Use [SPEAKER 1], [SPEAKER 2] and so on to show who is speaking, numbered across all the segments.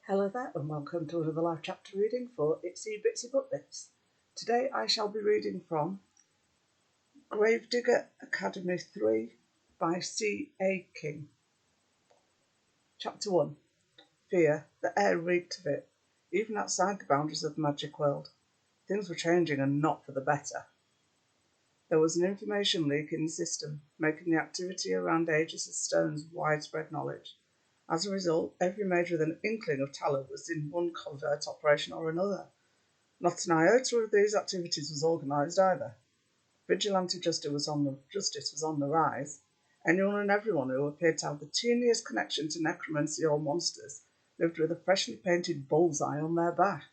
[SPEAKER 1] Hello there and welcome to another live chapter reading for Itsy Bitsy Book Bits. Today I shall be reading from Gravedigger Academy 3 by C.A. King. Chapter 1. Fear. The air reeked of it, even outside the boundaries of the magic world. Things were changing and not for the better. There was an information leak in the system, making the activity around Aegis' stones widespread knowledge. As a result, every mage with an inkling of talent was in one covert operation or another. Not an iota of these activities was organised either. Vigilante justice was on the rise. Anyone and everyone who appeared to have the teeniest connection to necromancy or monsters lived with a freshly painted bullseye on their back.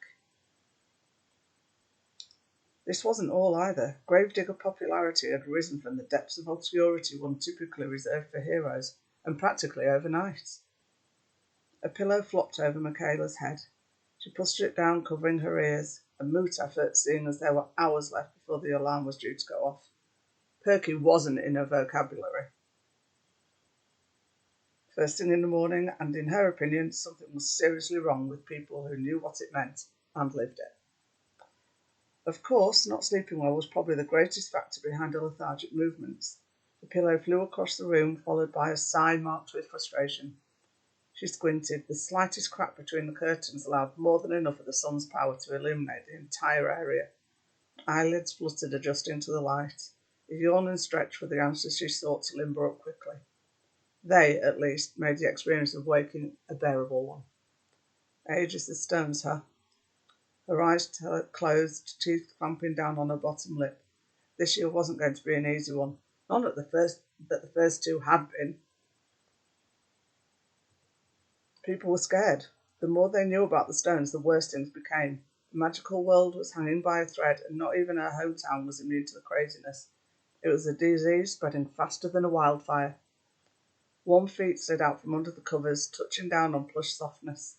[SPEAKER 1] This wasn't all either. Gravedigger popularity had risen from the depths of obscurity one typically reserved for heroes, and practically overnight. A pillow flopped over Makayla's head. She pushed it down, covering her ears, a moot effort, seeing as there were hours left before the alarm was due to go off. Perky wasn't in her vocabulary. First thing in the morning, and in her opinion, something was seriously wrong with people who knew what it meant and lived it. Of course, not sleeping well was probably the greatest factor behind her lethargic movements. The pillow flew across the room, followed by a sigh marked with frustration. She squinted. The slightest crack between the curtains allowed more than enough of the sun's power to illuminate the entire area. Eyelids fluttered, adjusting to the light. A yawn and stretch were the answers she sought to limber up quickly. They, at least, made the experience of waking a bearable one. Aegis' stones, huh? Her eyes closed, teeth clamping down on her bottom lip. This year wasn't going to be an easy one. None that the first two had been. People were scared. The more they knew about the stones, the worse things became. The magical world was hanging by a thread, and not even her hometown was immune to the craziness. It was a disease spreading faster than a wildfire. Warm feet slid out from under the covers, touching down on plush softness.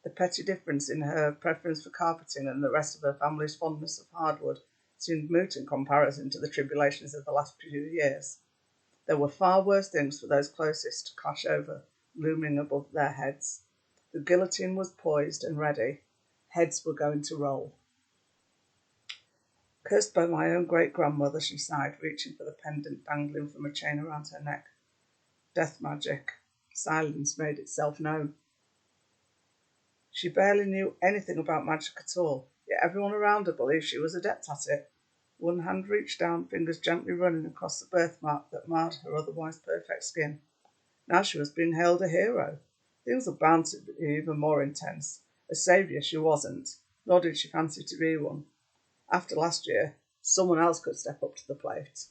[SPEAKER 1] The petty difference in her preference for carpeting and the rest of her family's fondness of hardwood seemed moot in comparison to the tribulations of the last few years. There were far worse things for those closest to clash over, looming above their heads. The guillotine was poised and ready. Heads were going to roll. Cursed by my own great-grandmother, she sighed, reaching for the pendant dangling from a chain around her neck. Death magic. Silence made itself known. She barely knew anything about magic at all, yet everyone around her believed she was adept at it. One hand reached down, fingers gently running across the birthmark that marred her otherwise perfect skin. Now she was being hailed a hero. Things were bound to be even more intense. A saviour she wasn't, nor did she fancy to be one. After last year, someone else could step up to the plate.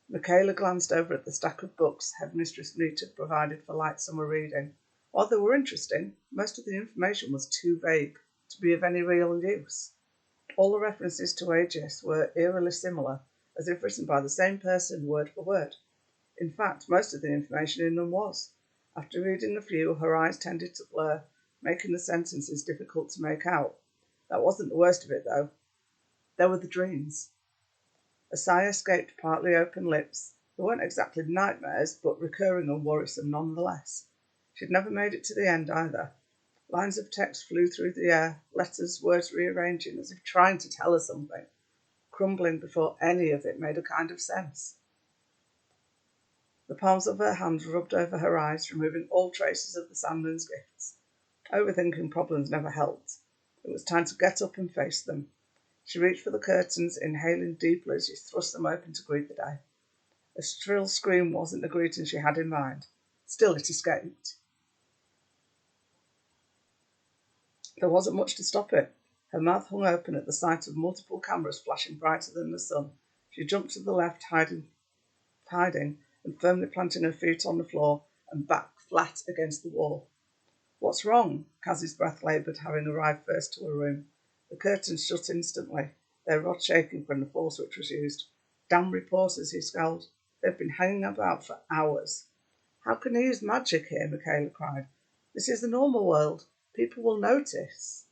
[SPEAKER 1] Makayla glanced over at the stack of books Headmistress Neat had provided for light summer reading. While they were interesting, most of the information was too vague to be of any real use. All the references to Aegis were eerily similar, as if written by the same person word for word. In fact, most of the information in them was. After reading a few, her eyes tended to blur, making the sentences difficult to make out. That wasn't the worst of it, though. There were the dreams. A sigh escaped partly open lips. They weren't exactly nightmares, but recurring and worrisome nonetheless. She'd never made it to the end either. Lines of text flew through the air, letters, words rearranging as if trying to tell her something, crumbling before any of it made a kind of sense. The palms of her hands rubbed over her eyes, removing all traces of the Sandman's gifts. Overthinking problems never helped. It was time to get up and face them. She reached for the curtains, inhaling deeply as she thrust them open to greet the day. A shrill scream wasn't the greeting she had in mind. Still, it escaped. There wasn't much to stop it. Her mouth hung open at the sight of multiple cameras flashing brighter than the sun. She jumped to the left, hiding, and firmly planting her feet on the floor and back flat against the wall. What's wrong? Kazzy's breath laboured, having arrived first to her room. The curtains shut instantly, their rod shaking from the force which was used. Damn reporters, he scowled. They've been hanging about for hours. How can they use magic here? Makayla cried. This is the normal world. People will notice.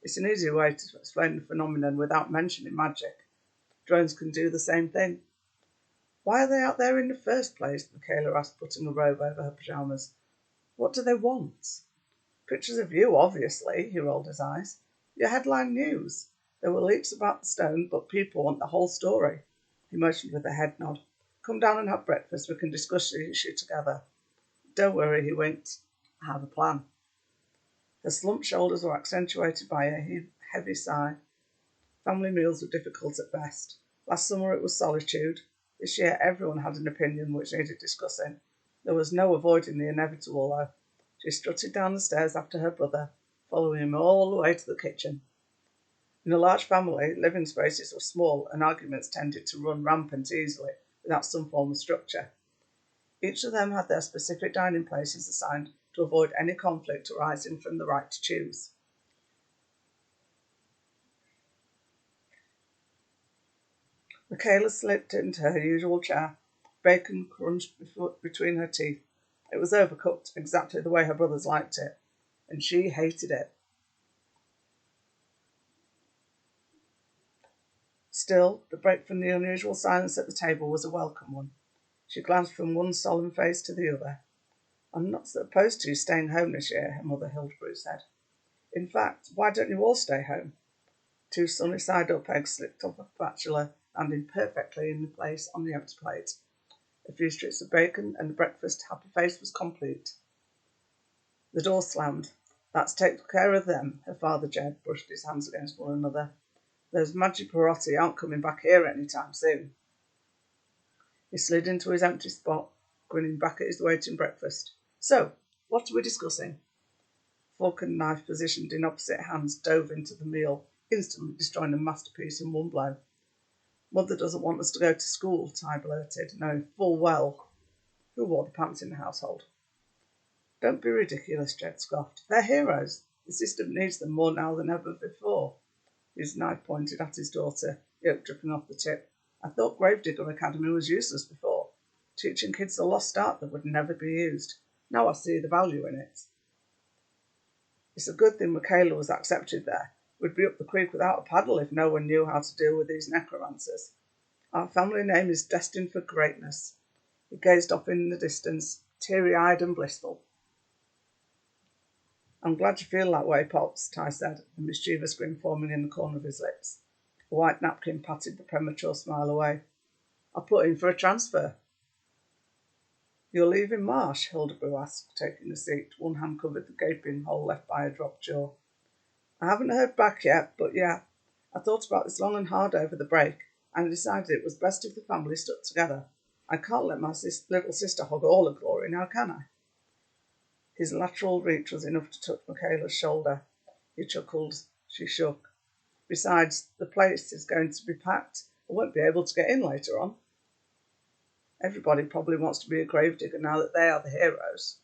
[SPEAKER 1] It's an easy way to explain the phenomenon without mentioning magic. Drones can do the same thing. Why are they out there in the first place? Makayla asked, putting a robe over her pyjamas. What do they want? Pictures of you, obviously, he rolled his eyes. Your headline news. There were leaks about the stone, but people want the whole story. He motioned with a head nod. Come down and have breakfast. We can discuss the issue together. Don't worry, he winked. I have a plan. Her slumped shoulders were accentuated by a heavy sigh. Family meals were difficult at best. Last summer it was solitude. This year everyone had an opinion which needed discussing. There was no avoiding the inevitable, though. She strutted down the stairs after her brother, following him all the way to the kitchen. In a large family, living spaces were small and arguments tended to run rampant easily without some form of structure. Each of them had their specific dining places assigned to avoid any conflict arising from the right to choose. Makayla slipped into her usual chair. Bacon crunched between her teeth. It was overcooked, exactly the way her brothers liked it, and she hated it. Still, the break from the unusual silence at the table was a welcome one. She glanced from one solemn face to the other. I'm not opposed to you staying home this year, her mother Hildebrew said. In fact, why don't you all stay home? Two sunny side-up eggs slipped off a spatula, landing perfectly in the place on the empty plate. A few strips of bacon, and the breakfast happy face was complete. The door slammed. That's take care of them, her father Jed brushed his hands against one another. Those Maggiaperotti aren't coming back here any time soon. He slid into his empty spot, grinning back at his waiting breakfast. So, what are we discussing? Fork and knife positioned in opposite hands dove into the meal, instantly destroying a masterpiece in one blow. Mother doesn't want us to go to school, Ty blurted, knowing full well who wore the pants in the household. Don't be ridiculous, Jed scoffed. They're heroes. The system needs them more now than ever before. His knife pointed at his daughter, yolk dripping off the tip. I thought Gravedigger Academy was useless before, teaching kids a lost art that would never be used. Now I see the value in it. It's a good thing Makayla was accepted there. We'd be up the creek without a paddle if no one knew how to deal with these necromancers. Our family name is destined for greatness. He gazed off in the distance, teary-eyed and blissful. I'm glad you feel that way, Pops, Ty said, a mischievous grin forming in the corner of his lips. A white napkin patted the premature smile away. I'll put in for a transfer. You're leaving Marsh? Hildebrew asked, taking a seat. One hand covered the gaping hole left by a dropped jaw. I haven't heard back yet, but yeah. I thought about this long and hard over the break, and I decided it was best if the family stuck together. I can't let my little sister hog all the glory now, can I? His lateral reach was enough to touch Makayla's shoulder. He chuckled. She shook. Besides, the place is going to be packed. I won't be able to get in later on. Everybody probably wants to be a gravedigger now that they are the heroes.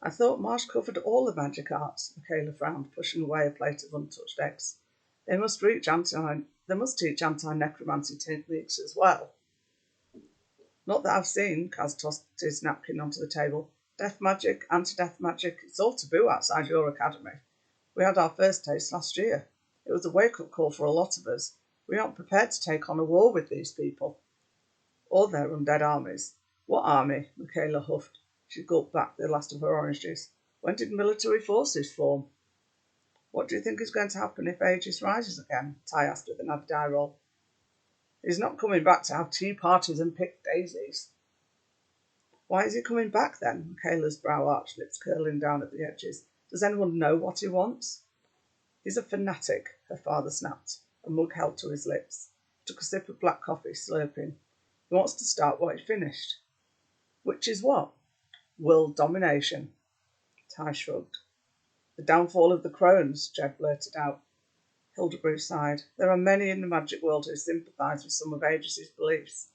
[SPEAKER 1] I thought Marsh covered all the magic arts, Makayla frowned, pushing away a plate of untouched eggs. They must teach anti-necromancy techniques as well. Not that I've seen, Kaz tossed his napkin onto the table. Death magic, anti-death magic, it's all taboo outside your academy. We had our first taste last year. It was a wake-up call for a lot of us. We aren't prepared to take on a war with these people. Or their undead armies. What army? Makayla huffed. She gulped back the last of her orange juice. When did military forces form? What do you think is going to happen if Aegis rises again? Ty asked with an added eye roll. He's not coming back to have tea parties and pick daisies. Why is he coming back then? Makayla's brow arched, lips curling down at the edges. Does anyone know what he wants? He's a fanatic, her father snapped, a mug held to his lips. He took a sip of black coffee, slurping. He wants to start what he finished. Which is what? World domination. Ty shrugged. The downfall of the crones, Jed blurted out. Hildebrew sighed. There are many in the magic world who sympathise with some of Aegis's beliefs.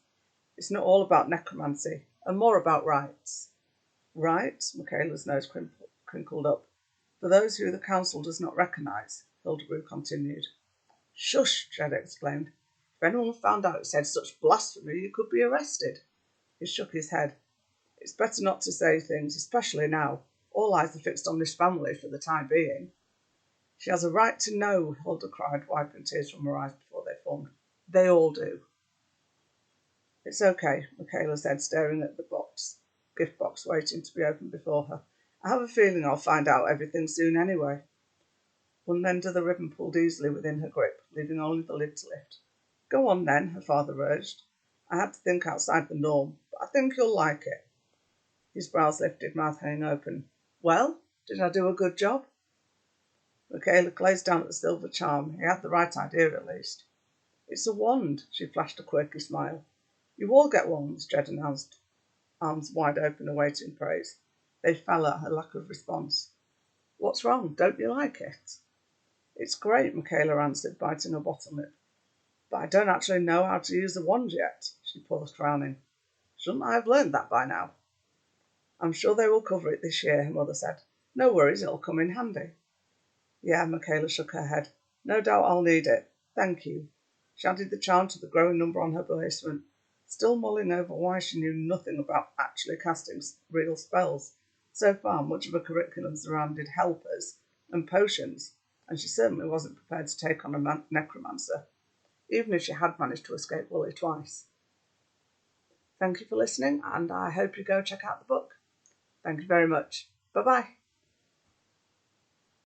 [SPEAKER 1] It's not all about necromancy, and more about rights. Rights? Makayla's nose crinkled up. For those who the council does not recognise, Hildebrew continued. Shush, Jed exclaimed. If anyone found out you said such blasphemy, you could be arrested. He shook his head. It's better not to say things, especially now. All eyes are fixed on this family for the time being. She has a right to know, Hilda cried, wiping tears from her eyes before they formed. They all do. It's okay, Makayla said, staring at the gift box waiting to be opened before her. I have a feeling I'll find out everything soon anyway. One end of the ribbon pulled easily within her grip, leaving only the lid to lift. Go on then, her father urged. I had to think outside the norm, but I think you'll like it. His brows lifted, mouth hanging open. Well, did I do a good job? Makayla gazed down at the silver charm. He had the right idea, at least. It's a wand, she flashed a quirky smile. You all get wands, Jed announced, arms wide open awaiting praise. They fell at her lack of response. What's wrong? Don't you like it? It's great, Makayla answered, biting her bottom lip. But I don't actually know how to use the wand yet, she paused, frowning. Shouldn't I have learned that by now? I'm sure they will cover it this year, her mother said. No worries, it'll come in handy. Yeah, Makayla shook her head. No doubt I'll need it. Thank you. She added the charm to the growing number on her bracelet, still mulling over why she knew nothing about actually casting real spells. So far, much of her curriculum surrounded helpers and potions, and she certainly wasn't prepared to take on a necromancer, even if she had managed to escape Woolley twice. Thank you for listening, and I hope you go check out the book. Thank you very much. Bye-bye.